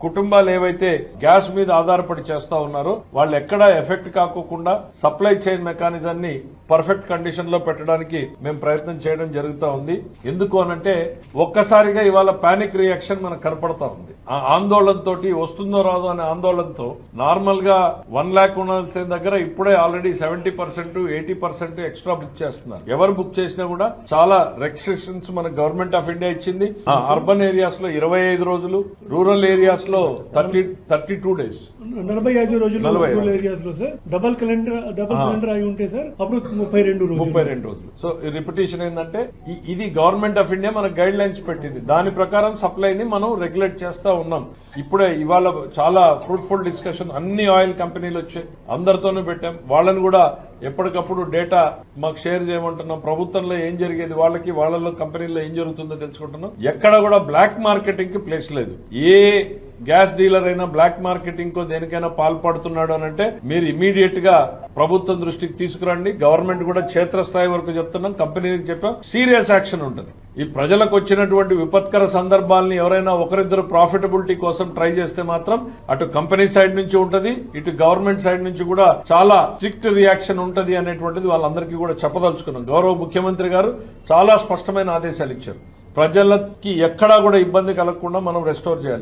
కుటుంబాలు ఏవైతే గ్యాస్ మీద ఆధారపడి చేస్తా ఉన్నారో వాళ్ళు ఎక్కడా ఎఫెక్ట్ కాకోకుండా సప్లై చైన్ మెకానిజాన్ని పర్ఫెక్ట్ కండిషన్ లో పెట్టడానికి మేము ప్రయత్నం చేయడం జరుగుతూ ఉంది. ఎందుకు అనంటే ఒక్కసారిగా ఇవాళ పానిక్ రియాక్షన్ మనకు కనపడతా ఉంది. ఆ ఆందోళనతో వస్తుందో రాదో అనే ఆందోళనతో నార్మల్ గా 1 लाख ఉండాల్సిన దగ్గర ఇప్పుడే ఆల్రెడీ 70% 80% ఎక్స్ట్రా బుక్ చేస్తున్నారు. ఎవరు బుక్ చేసినా కూడా చాలా రెస్ట్రిక్షన్స్ మన గవర్నమెంట్ ఆఫ్ ఇండియా ఇచ్చింది. అర్బన్ ఏరియాస్ లో 25 రోజులు, రూరల్ ఏరియాస్ లో 32 డేస్, 45 రోజులు రూరల్ ఏరియాస్ లో సార్. డబల్ సిలిండర్ అయి ఉంటే సార్ అప్పుడు 32 రోజులు. సో రిపిటేషన్ ఏంటంటే ఇది గవర్నమెంట్ ఆఫ్ ఇండియా మనకు గైడ్ లైన్స్ పెట్టింది. దాని ప్రకారం సప్లైని మనం రెగ్యులేట్ చేస్తా ఉన్నాం. ఇప్పుడే ఇవాళ చాలా ఫ్రూట్ఫుల్ డిస్కషన్ అన్ని ఆయిల్ కంపెనీలు వచ్చాయి, అందరితోనూ పెట్టాం. వాళ్ళని కూడా ఎప్పటికప్పుడు డేటా మాకు షేర్ చేయమంటున్నాం. ప్రభుత్వంలో ఏం జరిగేది వాళ్ళకి, వాళ్ళలో కంపెనీల్లో ఏం జరుగుతుందో తెలుసుకుంటున్నాం. ఎక్కడ కూడా బ్లాక్ మార్కెటింగ్ కి ప్లేస్ లేదు. ఏ గ్యాస్ డీలర్ అయినా బ్లాక్ మార్కెటింగ్ కో దేనికైనా పాల్పడుతున్నాడు అనంటే మీరు ఇమీడియట్ గా ప్రభుత్వం దృష్టికి తీసుకురండి. గవర్నమెంట్ కూడా క్షేత్రస్థాయి వరకు చెప్తున్నాం, కంపెనీకి చెప్పాం, సీరియస్ యాక్షన్ ఉంటుంది. ఈ ప్రజలకు వచ్చినటువంటి విపత్కర సందర్భాలని ఎవరైనా ఒకరిద్దరు ప్రాఫిటబిలిటీ కోసం ట్రై చేస్తే మాత్రం అటు కంపెనీ సైడ్ నుంచి ఉంటది, ఇటు గవర్నమెంట్ సైడ్ నుంచి కూడా చాలా స్ట్రిక్ట్ రియాక్షన్ ఉంటది అనేటువంటిది వాళ్ళందరికీ కూడా చెప్పదలుచుకున్నాం. గౌరవ ముఖ్యమంత్రి గారు చాలా స్పష్టమైన ఆదేశాలు ఇచ్చారు. ప్రజలకి ఎక్కడా కూడా ఇబ్బంది కలగకుండా మనం రెస్టోర్ చేయాలి.